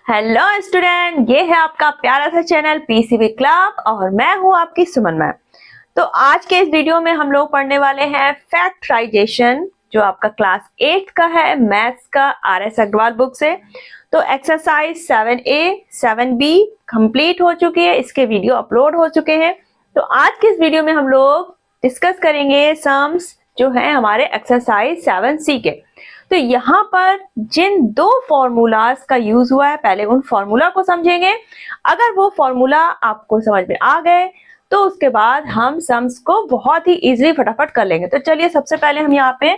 Hello student, ये है आपका प्यारा सा चैनल पीसीबी क्लब और मैं हूँ आपकी सुमन मैम। तो आज के इस वीडियो में हम लोग पढ़ने वाले हैं फैक्टराइजेशन, जो आपका क्लास 8 का है, मैथ्स का RS अग्रवाल बुक से। तो एक्सरसाइज 7A 7B कंप्लीट हो चुकी है, इसके वीडियो अपलोड हो चुके हैं। तो आज के इस वीडियो में हम लोग डिस्कस करेंगे सम्स जो है हमारे एक्सरसाइज 7C के। तो यहाँ पर जिन दो फॉर्मूलाज का यूज हुआ है, पहले उन फॉर्मूला को समझेंगे। अगर वो फॉर्मूला आपको समझ में आ गए तो उसके बाद हम सम्स को बहुत ही इजीली फटाफट कर लेंगे। तो चलिए सबसे पहले हम यहाँ पे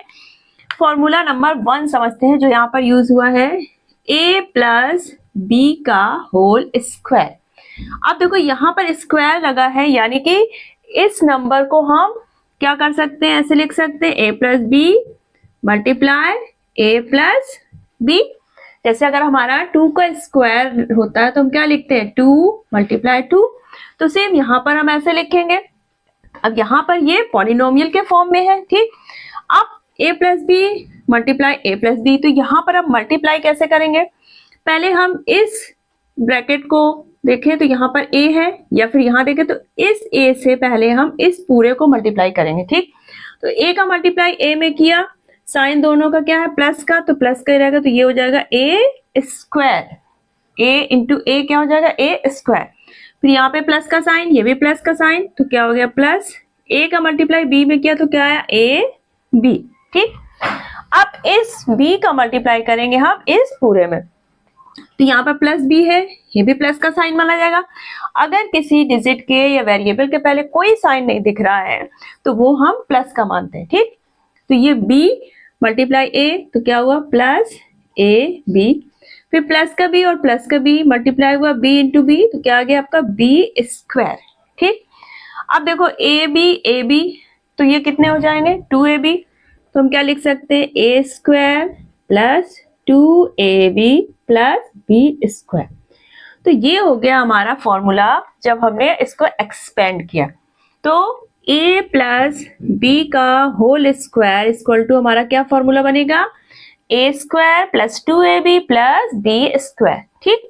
फॉर्मूला नंबर 1 समझते हैं, जो यहाँ पर यूज हुआ है a प्लस बी का होल स्क्वायर। अब देखो यहाँ पर स्क्वायर लगा है, यानी कि इस नंबर को हम क्या कर सकते हैं, ऐसे लिख सकते हैं a plus B multiply a plus B. जैसे अगर हमारा 2 का स्क्वायर होता है तो हम क्या लिखते हैं, 2 मल्टीप्लाई 2। तो सेम यहाँ पर हम ऐसे लिखेंगे। अब यहाँ पर ये पॉलिनोमियल के फॉर्म में है, ठीक। अब a plus B multiply a plus B, तो यहाँ पर हम मल्टीप्लाई कैसे करेंगे, पहले हम इस ब्रैकेट को देखें तो यहाँ पर a है, या फिर यहाँ देखें तो इस a से पहले हम इस पूरे को मल्टीप्लाई करेंगे, ठीक। तो a का मल्टीप्लाई a में किया, साइन दोनों का क्या है, प्लस का, तो प्लस का ही रहेगा, तो ये हो जाएगा a स्क्वायर, a इंटू ए क्या हो जाएगा, a स्क्वायर। फिर यहाँ पे प्लस का साइन, ये भी प्लस का साइन, तो क्या हो गया प्लस, a का मल्टीप्लाई b में किया तो क्या आया, a b, ठीक। अब इस b का मल्टीप्लाई करेंगे हम इस पूरे में, तो यहाँ पर प्लस b है, ये भी प्लस का साइन माना जाएगा। अगर किसी डिजिट के या वेरिएबल के पहले कोई साइन नहीं दिख रहा है तो वो हम प्लस का मानते हैं, ठीक। तो ये b मल्टीप्लाई a, तो क्या हुआ प्लस a b, फिर प्लस का b और प्लस का b मल्टीप्लाई हुआ b इंटू b, तो क्या आ गया आपका b स्क्वायर, ठीक। अब देखो a b, तो ये कितने हो जाएंगे, 2ab, तो हम क्या लिख सकते हैं, a square plus 2ab plus b square. तो ये हो गया हमारा फॉर्मूला जब हमने इसको एक्सपेंड किया। तो a प्लस बी का होल स्क्वायर इक्वल टू हमारा क्या फॉर्मूला बनेगा, a square plus 2ab plus b square, ठीक।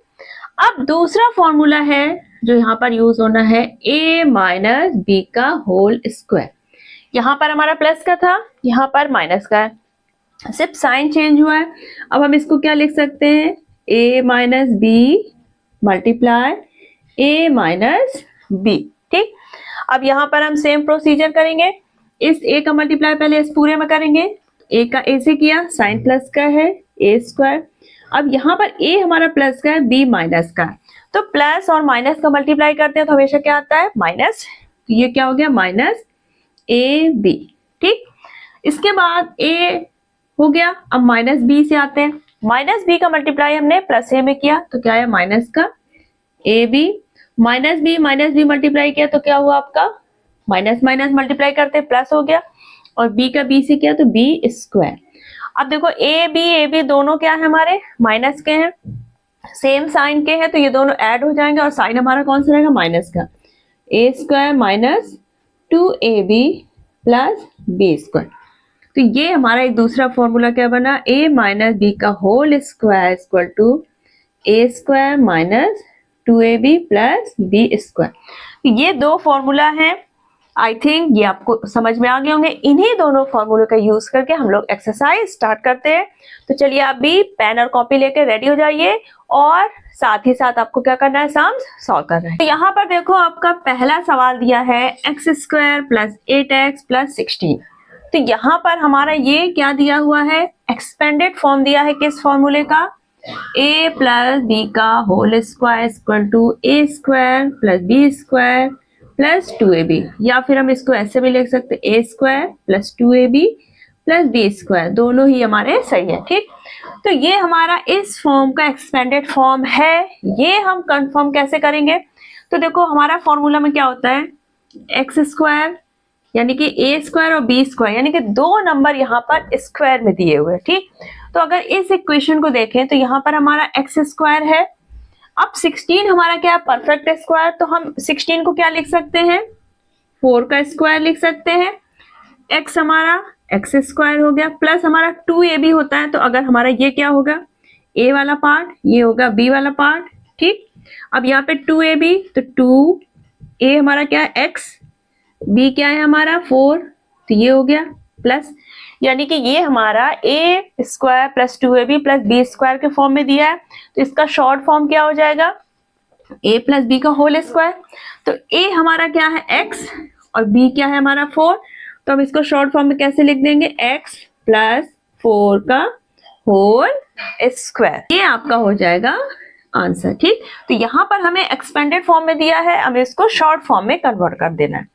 अब दूसरा फॉर्मूला है जो यहाँ पर यूज होना है, a माइनस बी का होल स्क्वायर। यहाँ पर हमारा प्लस का था, यहाँ पर माइनस का है, सिर्फ साइन चेंज हुआ है। अब हम इसको क्या लिख सकते हैं, a minus B multiply a minus b, ठीक। अब यहाँ पर हम सेम प्रोसीजर करेंगे, इस a का मल्टीप्लाई पहले इस पूरे में करेंगे, a का a से किया, साइन प्लस का है a स्क्वायर। अब यहाँ पर a हमारा प्लस का है, b माइनस का है, तो प्लस और माइनस का मल्टीप्लाई करते हैं तो हमेशा क्या आता है, माइनस। तो ये क्या हो गया, माइनस ab, ठीक। इसके बाद a हो गया, अब माइनस b से आते हैं, माइनस b का मल्टीप्लाई हमने प्लस a में किया तो क्या है, माइनस का ab, माइनस बी मल्टीप्लाई किया तो क्या हुआ आपका, माइनस माइनस मल्टीप्लाई करते प्लस हो गया, और b का b से किया तो b स्क्वायर। अब देखो ए बी दोनों क्या है, हमारे माइनस के हैं, सेम साइन के हैं, तो ये दोनों ऐड हो जाएंगे और साइन हमारा कौन सा रहेगा, माइनस का, a square minus 2ab plus b square. तो ये हमारा एक दूसरा फॉर्मूला क्या बना, a माइनस बी का whole square equal to a square minus 2ab plus b square. तो ये दो फॉर्मूला हैं, आई थिंक ये आपको समझ में आ गए होंगे। इन्हीं दोनों फॉर्मूले का यूज करके हम लोग एक्सरसाइज स्टार्ट करते हैं। तो चलिए आप भी पेन और कॉपी लेकर रेडी हो जाइए, और साथ ही साथ आपको क्या करना है, सम्स सॉल्व करना है। तो यहाँ पर देखो आपका पहला सवाल दिया है x square plus 8x plus 16। तो यहाँ पर हमारा ये क्या दिया हुआ है, एक्सपेंडेड फॉर्म दिया है किस फॉर्मूले का, a प्लस बी का whole square equal to a square plus b square plus 2ab, या फिर हम इसको ऐसे भी लिख सकते हैं, a square plus 2ab plus b square, दोनों ही हमारे सही है, ठीक। तो ये हमारा इस फॉर्म का एक्सपेंडेड फॉर्म है। ये हम कंफर्म कैसे करेंगे, तो देखो हमारा फॉर्मूला में क्या होता है, एक्स स्क्वायर यानी कि a स्क्वायर और b स्क्वायर, यानी कि दो नंबर यहाँ पर स्क्वायर में दिए हुए, ठीक। तो अगर इस इक्वेशन को देखें तो यहाँ पर हमारा एक्स स्क्वायर है, अब 16 हमारा क्या है, परफेक्ट स्क्वायर, तो हम 16 को क्या लिख सकते हैं, 4 का स्क्वायर लिख सकते हैं, x हमारा एक्स स्क्वायर हो गया, प्लस हमारा 2ab होता है, तो अगर हमारा ये क्या होगा, ए वाला पार्ट, ये होगा बी वाला पार्ट। ठीक, अब यहाँ पे 2ab, तो 2a हमारा क्या है x, b क्या है हमारा 4, तो ये हो गया प्लस, यानी कि ये हमारा a square plus 2ab plus B square के फॉर्म में दिया है। तो इसका शॉर्ट फॉर्म क्या हो जाएगा, a प्लस बी का होल स्क्वायर। तो a हमारा क्या है x और b क्या है हमारा 4, तो हम इसको शॉर्ट फॉर्म में कैसे लिख देंगे, x प्लस 4 का होल स्क्वायर। ये आपका हो जाएगा आंसर। ठीक, तो यहाँ पर हमें एक्सपेंडेड फॉर्म में दिया है, हमें इसको शॉर्ट फॉर्म में कन्वर्ट कर देना है।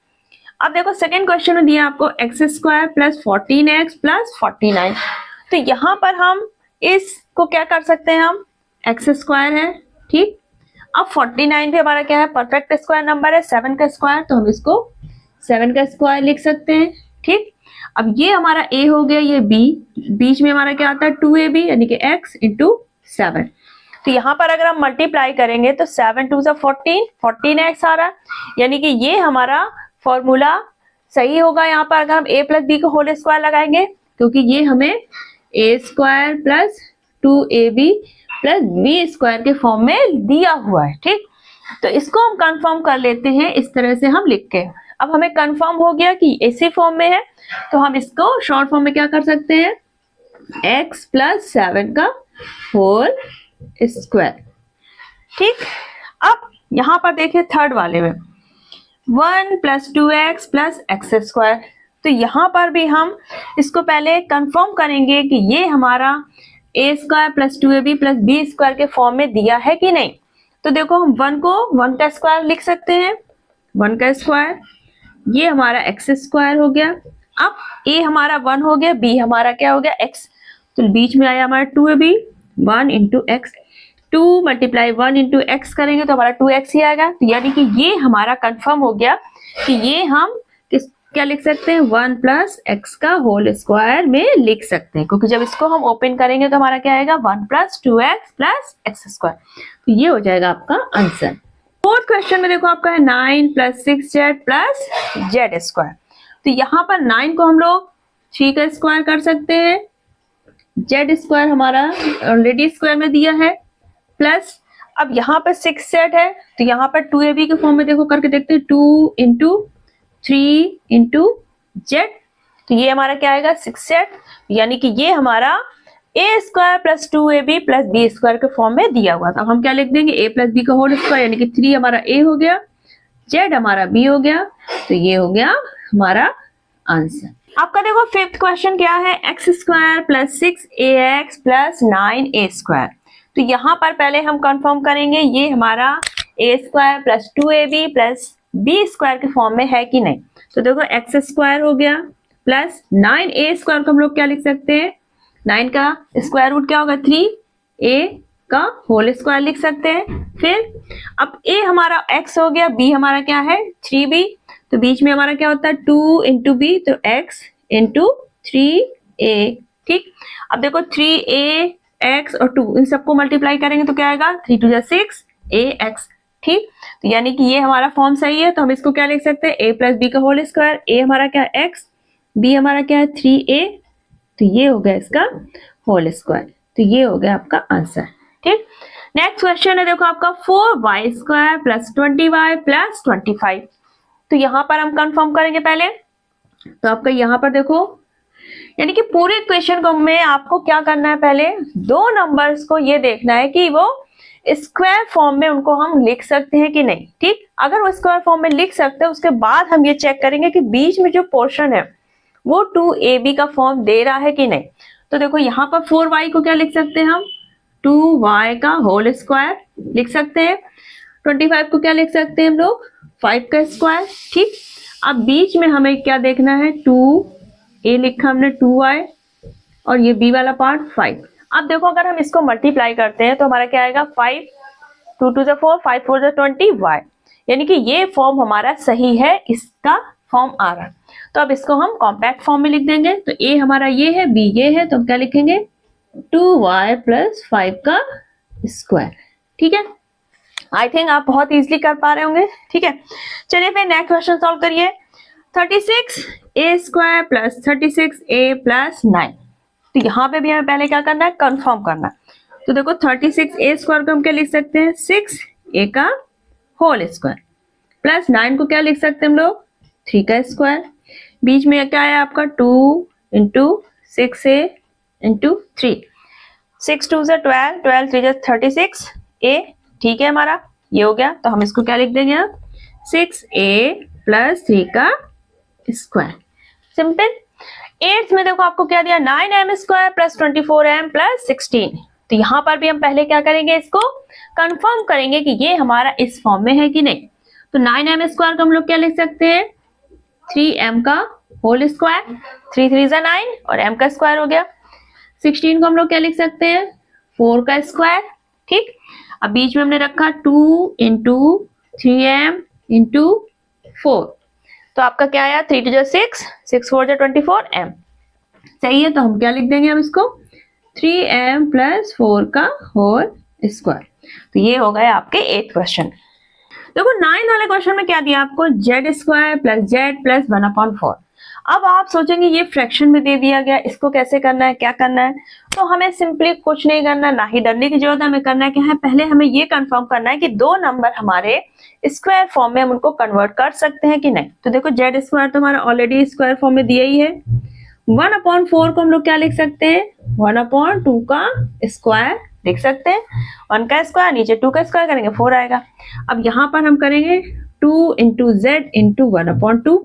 अब देखो सेकंड क्वेश्चन में दिया आपको x square plus 14x plus 49। तो यहाँ पर हम इसको क्या कर सकते हैं, हम एक्स स्क्वायर है। ठीक, अब 49 भी हमारा क्या है, परफेक्ट स्क्वायर नंबर है, 7 का स्क्वायर, तो हम इसको 7 का स्क्वायर लिख सकते हैं। ठीक, अब ये हमारा a हो गया, ये b, बीच में हमारा क्या आता है 2ab, यानी कि x इंटू 7। तो यहाँ पर अगर हम मल्टीप्लाई करेंगे तो 7 2 14, 14x आ रहा है, यानी कि ये हमारा फॉर्मूला सही होगा। यहाँ पर अगर हम a प्लस बी का होल स्क्वायर लगाएंगे, क्योंकि ये हमें a square plus 2ab plus B square के फॉर्म में दिया हुआ है। ठीक, तो इसको हम कंफर्म कर लेते हैं इस तरह से हम लिख के। अब हमें कंफर्म हो गया कि इसी फॉर्म में है, तो हम इसको शॉर्ट फॉर्म में क्या कर सकते हैं, x प्लस 7 का होल स्क्वायर। ठीक, अब यहाँ पर देखिए थर्ड वाले में 1 plus 2x plus x square. तो यहाँ पर भी हम इसको पहले कंफर्म करेंगे कि ये हमारा a square plus 2ab plus B square के फॉर्म में दिया है कि नहीं। तो देखो हम 1 को 1 का स्क्वायर लिख सकते हैं, 1 का स्क्वायर, ये हमारा एक्स स्क्वायर हो गया। अब a हमारा 1 हो गया, b हमारा क्या हो गया x, तो बीच में आया हमारा 2ab 1 into x, 2 multiply 1 into x करेंगे तो हमारा 2x ही आएगा। तो यानी कि ये हमारा कंफर्म हो गया कि ये हम क्या लिख सकते हैं, 1 प्लस एक्स का होल स्क्वायर में लिख सकते हैं, क्योंकि जब इसको हम ओपन करेंगे तो हमारा क्या आएगा 1 plus 2x plus x square. तो ये हो जाएगा आपका आंसर। फोर्थ क्वेश्चन में देखो आपका है 9 plus 6z plus Z square. तो यहाँ पर 9 को हम लोग 3 का स्क्वायर कर सकते हैं, जेड स्क्वायर हमारा ऑलरेडी स्क्वायर में दिया है, प्लस अब यहाँ पर 6z है, तो यहाँ पर 2ab के फॉर्म में देखो करके देखते हैं, 2 इंटू 3 इंटू जेड, तो ये हमारा क्या आएगा 6z, यानी कि ये हमारा a square plus 2ab plus B square के फॉर्म में दिया हुआ था। अब हम क्या लिख देंगे, a प्लस बी का होल स्क्वायर, यानी कि 3 हमारा a हो गया, z हमारा b हो गया, तो ये हो गया हमारा आंसर। आपका देखो फिफ्थ क्वेश्चन क्या है, x square plus 6ax plus 9a square. तो यहाँ पर पहले हम कंफर्म करेंगे ये हमारा a square plus 2ab plus B square के फॉर्म में है कि नहीं। तो देखो एक्स स्क्वायर हो गया प्लस 9a स्क्वायर को हम लोग क्या लिख सकते हैं, 9 का स्क्वायर रूट क्या होगा 3a का होल स्क्वायर लिख सकते हैं। फिर अब a हमारा x हो गया, b हमारा क्या है 3b, तो बीच में हमारा क्या होता है 2 इंटू बी, तो x इंटू 3a। ठीक, अब देखो 3a x और 2 इन सबको मल्टीप्लाई करेंगे तो क्या आएगा 3 2 6ax। ठीक, तो यानी कि ये हमारा फॉर्म सही है, तो हम इसको क्या लिख सकते हैं, a प्लस बी का होल स्क्वायर, a हमारा क्या है x, b हमारा क्या है 3a, तो ये हो गया इसका होल स्क्वायर। तो ये हो गया आपका आंसर। ठीक, नेक्स्ट क्वेश्चन है देखो आपका 4y square plus 20y plus 25। तो यहाँ पर हम कंफर्म करेंगे पहले, तो आपका यहाँ पर देखो यानी कि पूरे इक्वेशन को में आपको क्या करना है, पहले दो नंबर्स को ये देखना है कि वो स्क्वायर फॉर्म में उनको हम लिख सकते हैं कि नहीं। ठीक, अगर वो स्क्वायर फॉर्म में लिख सकते हैं उसके बाद हम ये चेक करेंगे कि बीच में जो पोर्शन है वो 2ab का फॉर्म दे रहा है कि नहीं। तो देखो यहाँ पर 4y को क्या लिख सकते हैं हम, 2y का होल स्क्वायर लिख सकते हैं, 25 को क्या लिख सकते हैं हम लोग 5 का स्क्वायर। ठीक, अब बीच में हमें क्या देखना है, 2a लिखा हमने 2y और ये b वाला पार्ट 5। अब देखो अगर हम इसको मल्टीप्लाई करते हैं तो हमारा क्या आएगा 5 2 2 4 5 4 20y, यानी कि ये फॉर्म हमारा सही है, इसका फॉर्म आ रहा है। तो अब इसको हम कॉम्पैक्ट फॉर्म में लिख देंगे, तो a हमारा ये है, b ये है, तो हम क्या लिखेंगे 2y प्लस 5 का स्क्वायर। ठीक है, आई थिंक आप बहुत इजीली कर पा रहे होंगे। ठीक है, चलिए फिर नेक्स्ट क्वेश्चन सॉल्व करिए। 36a square plus 36a plus 9। तो यहाँ पे भी हमें पहले क्या करना है, कंफर्म करना है। तो देखो 36a² को हम क्या लिख सकते हैं, 6a का होल स्क्वायर, प्लस 9 को क्या लिख सकते हैं हम लोग, 3 का स्क्वायर, बीच में क्या है आपका 2 इंटू 6a इंटू 3, 6 2 से 12, 12 3 36a, ठीक है हमारा ये हो गया। तो हम इसको क्या लिख देंगे अब, 6a प्लस 3 का स्क्वायर, सिंपल। 8th में देखो आपको क्या दिया, 9m square plus 24m plus 16। तो यहाँ पर भी हम पहले क्या करेंगे, इसको कंफर्म करेंगे कि ये हमारा इस फॉर्म में है कि नहीं। तो 9m स्क्वायर को हम लोग क्या लिख सकते हैं, 3m का होल स्क्वायर, 3 3 जा 9 और m का स्क्वायर हो गया। 16 को हम लोग क्या लिख सकते हैं, 4 का स्क्वायर, ठीक। अब बीच में हमने रखा 2 इंटू 3m इंटू 4, तो आपका क्या आया, 3 2 6, 6 4 24m, सही है। तो हम क्या लिख देंगे अब इसको, 3m प्लस 4 का होल स्क्वायर। तो ये हो गया आपके 8th क्वेश्चन। देखो 9 वाले क्वेश्चन में क्या दिया आपको, z square plus z plus 1/4। अब आप सोचेंगे ये फ्रैक्शन में दे दिया गया, इसको कैसे करना है, क्या करना है। तो हमें सिंपली कुछ नहीं करना, ना ही डरने की जरूरत है, हमें करना है क्या है, पहले हमें ये कंफर्म करना है कि दो नंबर हमारे स्क्वायर फॉर्म में हम उनको कन्वर्ट कर सकते हैं कि नहीं। तो देखो z स्क्वायर तो हमारा ऑलरेडी स्क्वायर फॉर्म में दिया ही है, 1/4 को हम लोग क्या लिख सकते हैं, 1/2 का स्क्वायर लिख सकते हैं, 1 का स्क्वायर नीचे 2 का स्क्वायर करेंगे 4 आएगा। अब यहाँ पर हम करेंगे 2 इंटू जेड इंटू 1/2,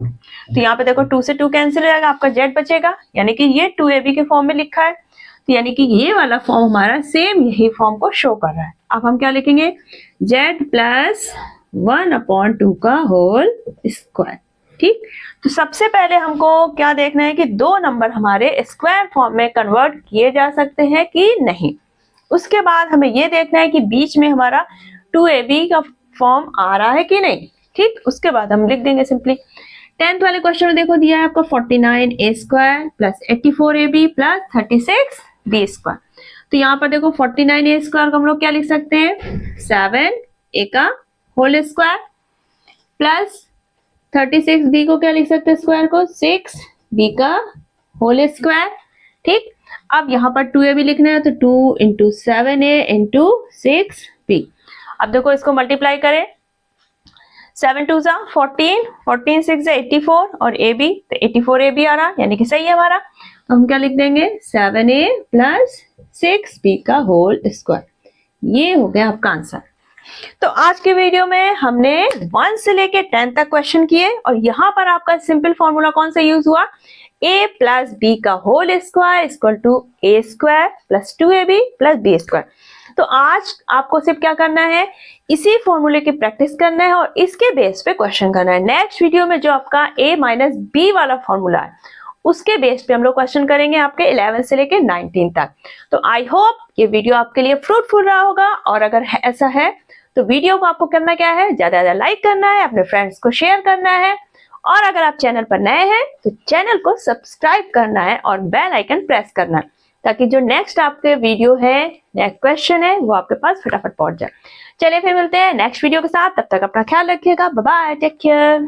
तो यहाँ पे देखो 2 से 2 कैंसिल हो जाएगा, आपका z बचेगा, यानी कि ये 2ab के फॉर्म में लिखा है, तो यानी कि ये वाला फॉर्म हमारा सेम यही फॉर्म को शो कर रहा है। अब हम क्या लिखेंगे, z प्लस 1/2 का होल स्क्वायर, ठीक। तो सबसे पहले हमको क्या देखना है कि दो नंबर हमारे स्क्वायर फॉर्म में कन्वर्ट किए जा सकते हैं कि नहीं। उसके बाद हमें ये देखना है कि बीच में हमारा 2ab का फॉर्म आ रहा है कि नहीं, ठीक। उसके बाद हम लिख देंगे सिंपली। 10th वाले क्वेश्चन में देखो दिया है आपका 49a square plus 84ab plus 36b square. तो यहाँ पर देखो 49a स्क्वायर को हम लोग क्या लिख सकते हैं, 7a का होल स्क्वायर प्लस 36b को क्या लिख सकते हैं स्क्वायर को, 6b का होल स्क्वायर, ठीक। अब यहाँ पर 2ab लिखना है, तो 2 इंटू 7a इंटू 6b। अब देखो इसको मल्टीप्लाई करें, 7 2 जा 14, 14 6 जा 84 और ab, तो 84ab आ रहा, यानी कि सही है हमारा। तो हम क्या लिख देंगे, 7a प्लस 6b का होल स्क्वायर, ये हो गया आपका आंसर। तो आज के वीडियो में हमने 1 से लेके 10 तक क्वेश्चन किए, और यहाँ पर आपका सिंपल फॉर्मूला कौन सा यूज हुआ, a प्लस b का whole square equal to a square plus 2ab plus b square. तो आज आपको सिर्फ क्या करना है, इसी फॉर्मूले की प्रैक्टिस करना है और इसके बेस पे क्वेश्चन करना है। नेक्स्ट वीडियो में जो आपका a माइनस b वाला फॉर्मूला है, उसके बेस पे हम लोग क्वेश्चन करेंगे आपके 11 से लेके 19 तक। तो आई होप ये वीडियो आपके लिए फ्रूटफुल रहा होगा, और अगर ऐसा है तो वीडियो को आपको करना क्या है, ज्यादा ज्यादा लाइक करना है, अपने फ्रेंड्स को शेयर करना है, और अगर आप चैनल पर नए हैं तो चैनल को सब्सक्राइब करना है और बेल आइकन प्रेस करना है, ताकि जो नेक्स्ट आपके वीडियो है, नेक्स्ट क्वेश्चन है, वो आपके पास फटाफट पहुंच जाए। चलिए फिर मिलते हैं नेक्स्ट वीडियो के साथ, तब तक अपना ख्याल रखिएगा, बाय बाय, टेक केयर।